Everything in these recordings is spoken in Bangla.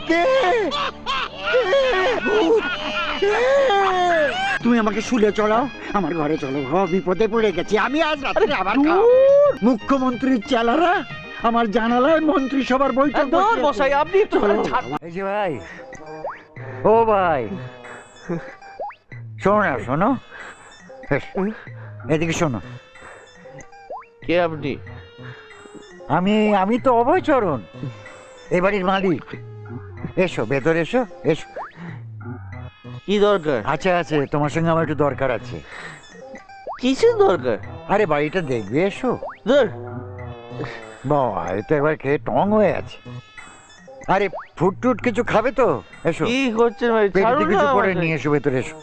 কে? ভূত! তুমি আমাকে শুলে চলাও, আমার ঘরে চলো। বিপদে পড়ে গেছি আমি আজ রাতে। আবার মুখ্যমন্ত্রীর চেলারা আমার জানালায় মন্ত্রিসভার বৈঠক মশাই আপনি একটু এই যে ভাই, ও ভাই, শোনো না, শোনো, এদিকে শোনো। কে আপনি? আমি তো অভয়চরণ, এই বাড়ির মালিক। এসো ভেতরে, এসো এসো। কি দরকার? আচ্ছা আছে, তোমার সঙ্গে আমার একটু দরকার আছে। কিসের দরকার? আরে বাড়িটা দেখবে, এসো। ধর, বাবা, এ তো একবার খেয়ে টং হয়ে আছে। আরে ফুট টুট কিছু খাবে তো? এসো, কি করছেন ভাই? পেটে ছাড়ুন কিছু না করে আমাকে। নিয়ে এসো, ভেতরে এসো।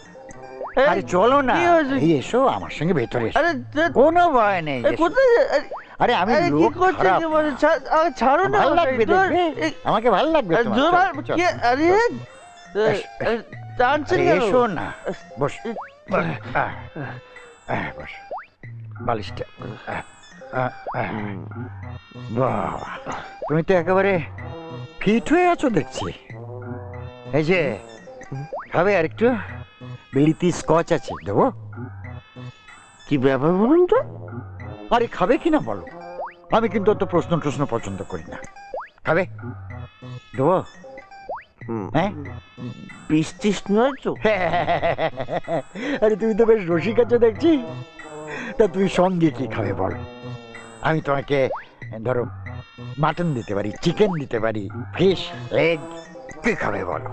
এই, আরে চলো না, কি হয়েছে? এই এসো আমার সঙ্গে ভেতরে এসো। আরে কোনো ভয় নেই, এই এসো। কোথায় আরে আমি আরে কি লোক করছেন খারাপ। কি বলে? আমাকে ছাড়ুন না ভালো মশাই, লাগবে ধর, দেখবে, এই, আমাকে ভালো লাগবে তোমার। জোর চল, মার, চল। কে? আরে এস, আরে, টানছেন আরে কেন? এসো না, বস। বস, বালিশটা। বাবা, তুমি তো একেবারে ফিট হয়ে আছো দেখছি। এই যে খাবে আর একটু? বিলিতি স্কচ আছে, দেবো? কি ব্যাপার বলুন তো? আরে খাবে কিনা বলো, আমি কিন্তু অত প্রশ্ন টশ্ন পছন্দ করি না। খাবে? দেবো? হ্যাঁ? বৃষ্টিস নয় তো? আরে তুমি তো বেশ রসিক আছো দেখছি। তা তুমি সঙ্গে কি খাবে বল? আমি তোমাকে ধরো মাটন দিতে পারি, চিকেন দিতে পারি, ফিশ, এগ, কি খাবে বলো?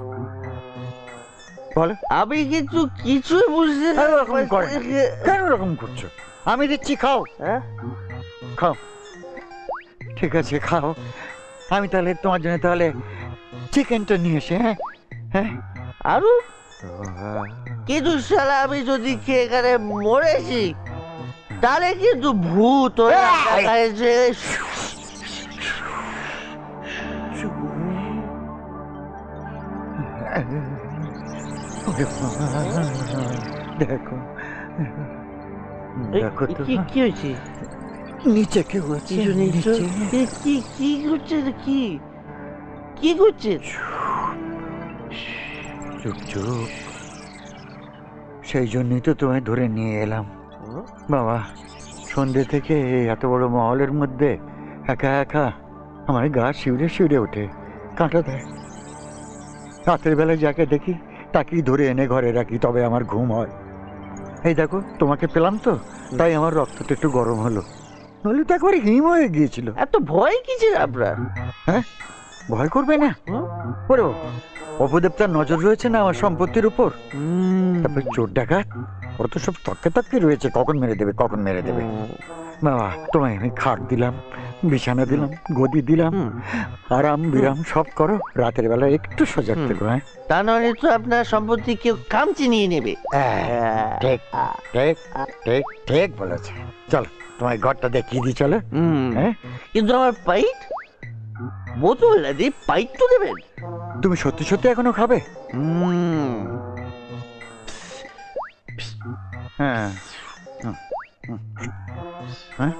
বলো। আমি কিন্তু কিছুই বুঝতে কেন ওরকম করো না? কেন ওরকম করছো? আমি দিচ্ছি, খাও। হ্যাঁ? খাও, ঠিক আছে খাও। আমি তাহলে তোমার জন্য তাহলে চিকেনটা নিয়ে এসে, হ্যাঁ হ্যাঁ। আরো কিন্তু শালা আমি যদি খেয়ে এখানে মরেছি তাহলে কিন্তু ভূত হয়ে দেখা এসে দেখো, দেখো তো, কি হয়েছে? নিচে কেউ আছে, কিছু নেই তো? নিচে। কি করছে এটা? কি করছে? চুপ চুপ, সেই জন্যই তো তোমায় ধরে নিয়ে এলাম। বাবা, সন্ধ্যে থেকে এই এত বড় মহলের মধ্যে একা একা আমার গা শিউরে শিউরে ওঠে, কাঁটা দেয়। রাতের বেলায় যাকে দেখি তাকেই ধরে এনে ঘরে রাখি, তবে আমার ঘুম হয়। এই দেখো, তোমাকে পেলাম তো, তাই আমার রক্তটা একটু গরম হলো, নইলে তো একবারে হিম হয়ে গিয়েছিল। এত ভয় কিসের আপনার? হ্যাঁ, ভয় করবে না? ওরে অপদেবতার নজর রয়েছে না আমার সম্পত্তির উপর। তারপরে চোর ডাকাত, ওরা তো সব তককে তককে রয়েছে, কখন মেরে দেবে কখন মেরে দেবে। বাবা, তোমায় আমি খাট দিলাম, বিছানা দিলাম, গদি দিলাম, আরাম বিরাম সব করো, রাতের বেলা একটু সজাগ থেকো। হ্যাঁ, তা নাহলে তো আপনার সম্পত্তি কেউ কামচি নিয়ে নেবে। ঠিক ঠিক ঠিক ঠিক বলেছে। চলো, তোমার ঘরটা দেখিয়ে দিই, চলো। হ্যাঁ, কিন্তু আমার পাইট বোতল দিয়ে পাইট তো দেবেন? তুমি সত্যি সত্যি এখনো খাবে? হ্যাঁ, হ্যাঁ,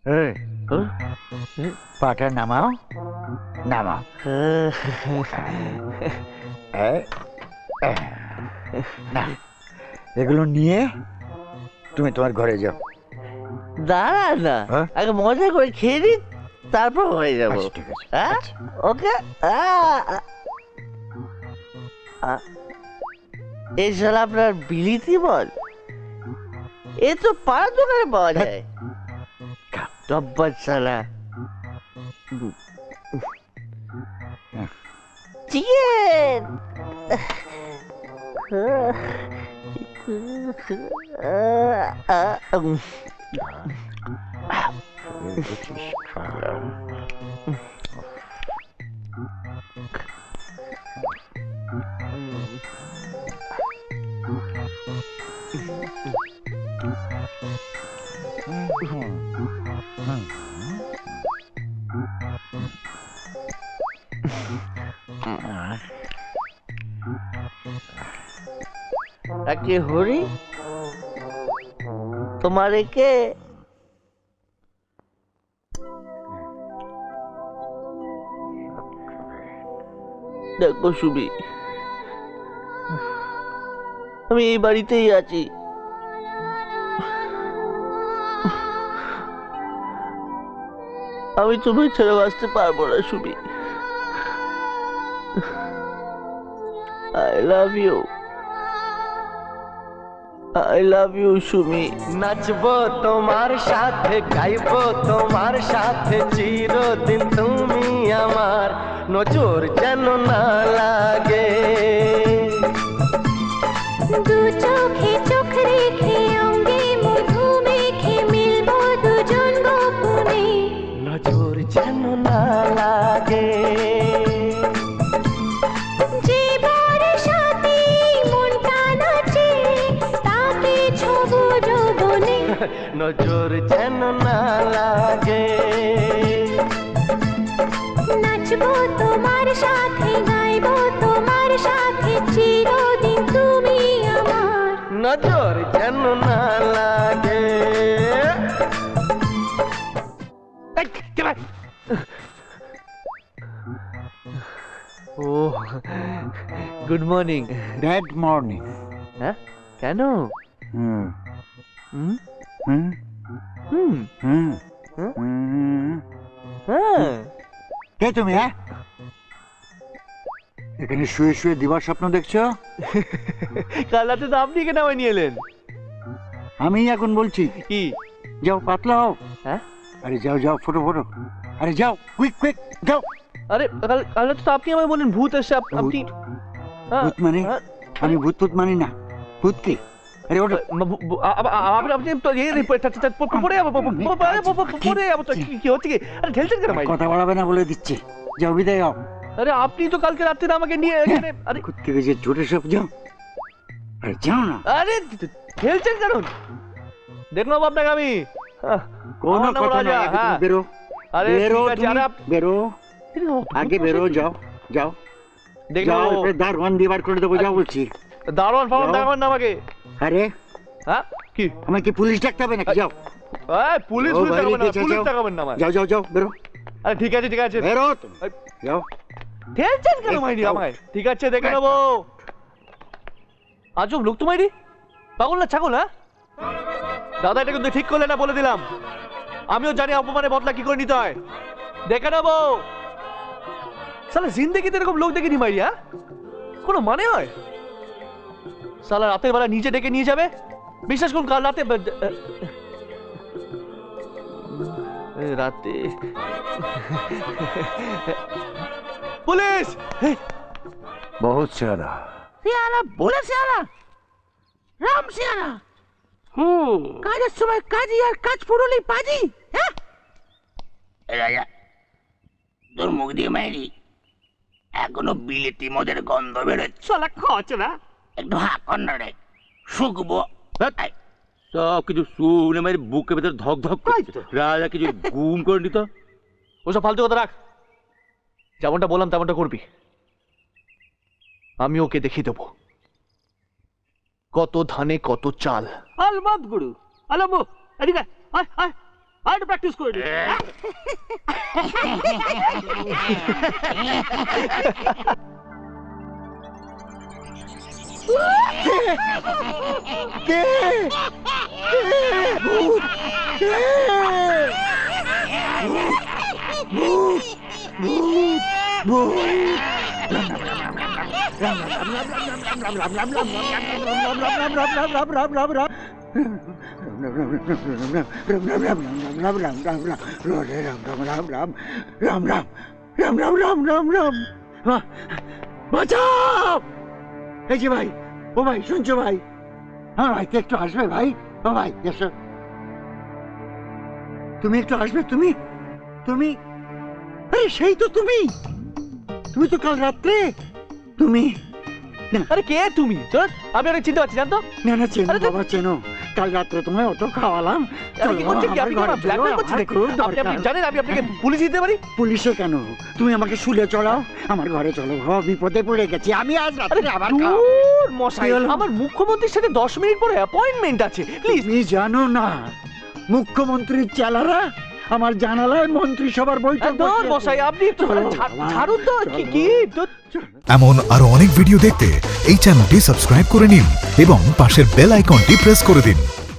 এই, পাটা নামাও, নামাও। এই, না, এগুলো নিয়ে তুমি তোমার ঘরে যাও। দাঁড়া না, হ্যাঁ? আগে মজা করে খেয়ে নি, তারপর হয়ে যাবো। আচ্ছা, ঠিক আছে, হ্যাঁ, আচ্ছা। ওকে। এই শালা আপনার বিলিতি বল, এ তো পাড়ার দোকানে পাওয়া যায়। ডব্বার শালা। চিকেন। একে হরি তোমার একে দেখো সুবি, আমি এই বাড়িতেই আছি। আমি তোমায় ছেড়ে বাঁচতে পারবো না সুবি। I love you. I love you Sumi. নাচবো তোমার সাথে, গাইবো তোমার সাথে, চিরদিন তুমি আমার, নজর যেন না লাগে। দু চোখে চোখ রেখে অঙ্গে মধু মেখে মিলবো দুজন গোপনে, নজর যেন না লাগে। যে বর্ষাতে মনটা নাচে তাকে ছোবো যৌবনে, নজর যেন না লাগে। নাচবো তোমার সাথে, গাইবো তোমার সাথে, চিরদিন তুমি আমার, নজর যেন না লাগে। ও গুড মর্নিং। Dad morning. হ্যাঁ কেন? হুম হুম হুম হুম হুম হুম? হুম। হ্যাঁ কে তুমি? হ্যাঁ, এখানে শুয়ে শুয়ে দিবার স্বপ্ন দেখছো? কাল রাতে তো আপনি কেন আমায় নিয়ে এলেন? আমি এখন বলছি, কি? যাও পাতলা হও। হ্যাঁ আরে যাও যাও, ফটো ফটো, আরে যাও কুইক কুইক যাও। আরে কাল রাতে তো আপনি আমায় বললেন ভূত এসে আপনি। হ্যাঁ, ভূত মানে? হ্যাঁ, আমি ভূত ভূত মানি না। ভূত কি? আরে ওটা আপনি তো পড়ে যাবো, পড়ে যাবো তো, কি হচ্ছে কি? আরে ঢেলছেন কেন ভাই? কথা বাড়াবে না বলে দিচ্ছি, যাও বিদায় হও। আরে আপনি তো কালকে রাত্রে আমাকে নিয়ে এখানে, আরে থেকে যে জোরে সব যাও, আরে যাও না। আরে ঢেলছেন কেন? দেখলাম আপনাকে আমি। কোনো আমার নাম কথা রাজা, না, আগে হ্যাঁ। তুমি বেরো। আরে বেরো ঠিক আছে, তুমি, আরে বেরো আগে বেরো, যাও যাও দেখলাম যাও, এরপরে দারোয়ান দিয়ে বার করে দেবো, যাও বলছি। দারোয়ান ফারোয়ান যাও। দেখাবেন না আমাকে। আরে হ্যাঁ কি? আমাকে কি পুলিশ ডাকতে হবে নাকি? যাও পুলিশ ও বাইরে দেখাবেন না, গেছে, পুলিশ যাও। দেখাবেন না আমায়। যাও যাও যাও, বেরো আরে ঠিক আছে ঠিক আছে, বেরো তুমি, যাও। ঠেলছেন কেন এই, মাইরি যাও। আমায়? ঠিক আছে দেখে নেবো। আজব লোক তো মাইরি, পাগল না ছাগল? হ্যাঁ দাদা, এটা কিন্তু ঠিক করলে না বলে দিলাম। আমিও জানি অপমানে বদলা কি করে নিতে হয়, দেখে নেবো। সালা জিন্দেগিতে এরকম লোক দেখিনি মাইরি। হ্যাঁ কোনো মানে হয়? সালা রাতের বেলা নিচে ডেকে নিয়ে যাবে, বিশ্বাস করুন কাল রাতে রাতে পুলিশ। বহুত সিয়ারা। সিয়ারা বলে সিয়ারা, রাম সিয়ারা। কাজের সময় কাজী আর কাজ ফুরলেই পাজি। হ্যাঁ রাজা, তোর মুখ দিয়ে মাইরি এখনো বিলেতি মদের গন্ধ বেরোচ্ছে। চলা খচ না, একটু হা কর রে, শুকবো। সব কিছু শুনে মেরে বুকের ভেতর ধক ধক করছে। রাজা কিছু গুম করে নিত। ওসব ফালতু কথা রাখ, যেমনটা বললাম তেমনটা করবি। আমি ওকে দেখিয়ে দেবো কত ধানে কত চাল। আলবাদ গুরু, আলাবো এদিকে আয় আয় আয়, প্র্যাকটিস করে নি। বাঁচাও! এই যে ভাই, ও ভাই শুনছো ভাই? হ্যাঁ ভাই, একটু আসবে ভাই? ও ভাই এসো, তুমি একটু আসবে। তুমি তুমি আরে সেই তো তুমি, তুমি তো কাল রাত্রে তুমি। আরে কে তুমি? চল, আমি অনেক চিনতে পারছি, জানতো? না না, চেনো আরে তো- বাবা চেনো, কাল রাত্রে তোমায় অত খাওয়ালাম। আরে কি করছেন কি? আপনি কি আমার ব্ল্যাকমেল করছেন নাকি? আপনি জানেন আমি আপনাকে পুলিশ দিতে পারি? পুলিশে কেন? তুমি আমাকে শুলে চড়াও, আমার ঘরে চলো, বিপদে পড়ে গেছি আমি আজ রাত্রে। আবার খাও। ধুর, ধুর মশাই, কি হলো? আমার মুখ্যমন্ত্রীর সাথে 10 মিনিট পরে অ্যাপয়েন্টমেন্ট আছে, প্লিজ। তুমি জানো না মুখ্যমন্ত্রীর চেলারা আমার জানালায় মন্ত্রিসভার বৈঠক ধুর বসিয়েছে। মশাই, আপনি একটু চলো ছাড়ুন তো, বাবা, কি চলো। এমন আরো অনেক ভিডিও দেখতে এই চ্যানেলটি সাবস্ক্রাইব করে নিন এবং পাশের বেল আইকনটি প্রেস করে দিন।